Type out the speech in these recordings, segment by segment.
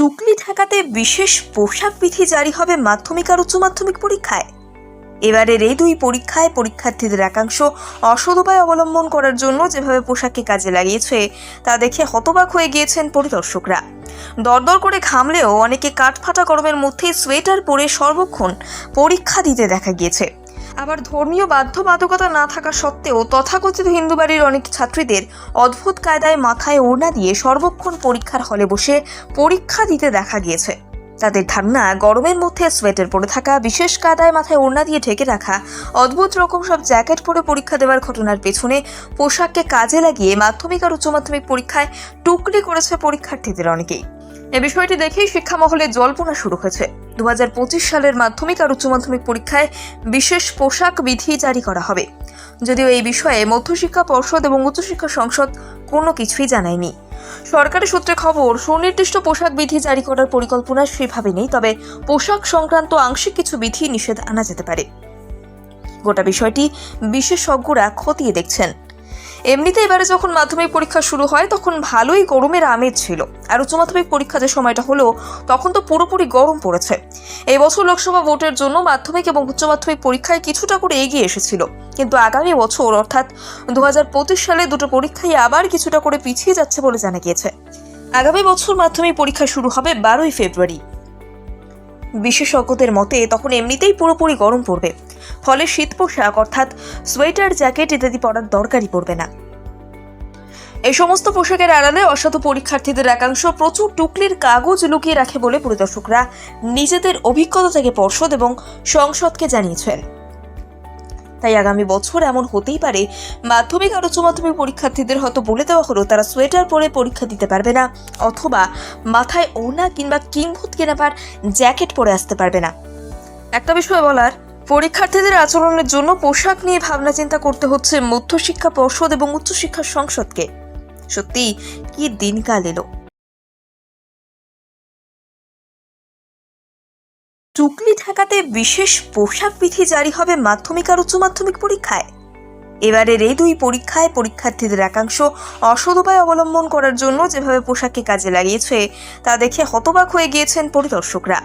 টুকলি ঠেকাতে বিশেষ পোশাক বিধি জারি হবে মাধ্যমিক আর উচ্চ মাধ্যমিক পরীক্ষায়। এবারের এই দুই পরীক্ষায় পরীক্ষার্থীদের একাংশ অসৎ উপায় অবলম্বন করার জন্য যেভাবে পোশাককে কাজে লাগিয়েছে তা দেখে হতবাক হয়ে গিয়েছেন পরিদর্শকরা। দরদর করে ঘামলেও অনেকে কাঠফাটা গরমের মধ্যে সোয়েটার পরে সর্বক্ষণ পরীক্ষা দিতে দেখা গিয়েছে। আবার ধর্মীয় বাধ্যবাধকতা না থাকা সত্ত্বেও তথাকথিত হিন্দু বাড়ির অনেক ছাত্রীদের অদ্ভুত কায়দায় মাথায় ওড়না দিয়ে সর্বক্ষণ পরীক্ষার হলে বসে পরীক্ষা দিতে দেখা গিয়েছে। তাদের ধারণা, গরমের মধ্যে সোয়েটার পরে থাকা, বিশেষ কায়দায় মাথায় ওড়না দিয়ে ঢেকে রাখা, অদ্ভুত রকম সব জ্যাকেট পরে পরীক্ষা দেওয়ার ঘটনার পেছনে পোশাককে কাজে লাগিয়ে মাধ্যমিক আর উচ্চ মাধ্যমিক পরীক্ষায় টুকলি করেছে পরীক্ষার্থীদের অনেকেই। এ বিষয়টি দেখেই শিক্ষা মহলে জল্পনা শুরু হয়েছে। 2025 সালের মাধ্যমিক আর উচ্চ মাধ্যমিক পরীক্ষায় বিশেষ পোশাক বিধি জারি করা হবে। যদিও এই বিষয়ে মধ্যশিক্ষা পর্ষদ এবং উচ্চশিক্ষা সংসদ কোনো কিছুই জানায়নি। সরকারি সূত্রে খবর, সুনির্দিষ্ট পোশাক বিধি জারি করার পরিকল্পনা সেভাবে নেই, তবে পোশাক সংক্রান্ত আংশিক কিছু বিধি নিষেধ আনা যেতে পারে। গোটা বিষয়টি বিশেষজ্ঞরা খতিয়ে দেখছেন। এমনিতে এবারে যখন মাধ্যমিক পরীক্ষা শুরু হয় তখন ভালোই গরমের আমেজ ছিল, আর উচ্চ মাধ্যমিক পরীক্ষা যে সময়টা হলো তখন তো পুরোপুরি গরম পড়েছে। এই বছর লোকসভা ভোটের জন্য মাধ্যমিক এবং উচ্চ মাধ্যমিক পরীক্ষায় কিছুটা করে এগিয়ে এসেছিল, কিন্তু আগামী বছর অর্থাৎ 2025 সালে দুটো পরীক্ষায় আবার কিছুটা করে পিছিয়ে যাচ্ছে বলে জানা গিয়েছে। আগামী বছর মাধ্যমিক পরীক্ষা শুরু হবে 12ই ফেব্রুয়ারি। বিশেষজ্ঞদের মতে তখন এমনিতেই পুরোপুরি গরম পড়বে, ফলে শীত পোশাক অর্থাৎ সোয়েটার, জ্যাকেট ইত্যাদি পরার দরকারই পড়বে না। এই সমস্ত পোশাকের আড়ালে অসাধু পরীক্ষার্থীদের একাংশ প্রচুর টুকলির কাগজ লুকিয়ে রাখে বলে পরিদর্শকরা নিজেদের অভিজ্ঞতা থেকে পর্ষদ এবং সংসদকে জানিয়েছেন। তাই আগামী বছর এমন হতেই পারে, মাধ্যমিক আর উচ্চ মাধ্যমিক পরীক্ষার্থীদের হয়তো বলে দেওয়া হলো তারা সোয়েটার পরে পরীক্ষা দিতে পারবে না, অথবা মাথায় ওড়না কিংবা কিংভূত কেনাবার জ্যাকেট পরে আসতে পারবে না। একটা বিষয় বলার, পরীক্ষার্থীদের আচরণের জন্য পোশাক নিয়ে ভাবনা চিন্তা করতে হচ্ছে মধ্যশিক্ষা পর্ষদ এবং উচ্চশিক্ষা সংসদকে। সত্যি কি দিনকাল এলো। টুকলি ঠেকাতে বিশেষ পোশাক বিধি জারি হবে মাধ্যমিক আর উচ্চ মাধ্যমিক পরীক্ষায়। এবারের এই দুই পরীক্ষায় পরীক্ষার্থীদের একাংশ অসৎ উপায় অবলম্বন করার জন্য যেভাবে পোশাককে কাজে লাগিয়েছে তা দেখে হতবাক হয়ে গিয়েছেন পরিদর্শকরা।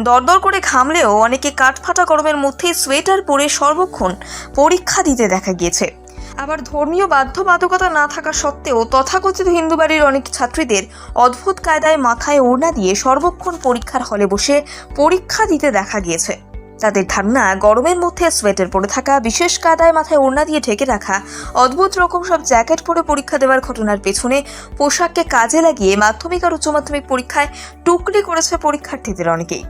দরদর করে ঘামলেও অনেকে কাঠফাটা গরমের মধ্যে সোয়েটার পরে সর্বক্ষণ পরীক্ষা দিতে দেখা গিয়েছে। আবার ধর্মীয় বাধ্যবাধকতা না থাকা সত্ত্বেও তথাকথিত হিন্দু বাড়ির অনেক ছাত্রীদের অদ্ভুত কায়দায় মাথায় ওড়না দিয়ে সর্বক্ষণ পরীক্ষার হলে বসে পরীক্ষা দিতে দেখা গিয়েছে। তাদের ধারণা, গরমের মধ্যে সোয়েটার পরে থাকা, বিশেষ কায়দায় মাথায় ওড়না দিয়ে ঢেকে রাখা, অদ্ভুত রকম সব জ্যাকেট পরে পরীক্ষা দেওয়ার ঘটনার পেছনে পোশাককে কাজে লাগিয়ে মাধ্যমিক আর উচ্চ মাধ্যমিক পরীক্ষায় টুকলি করেছে পরীক্ষার্থীদের অনেকেই।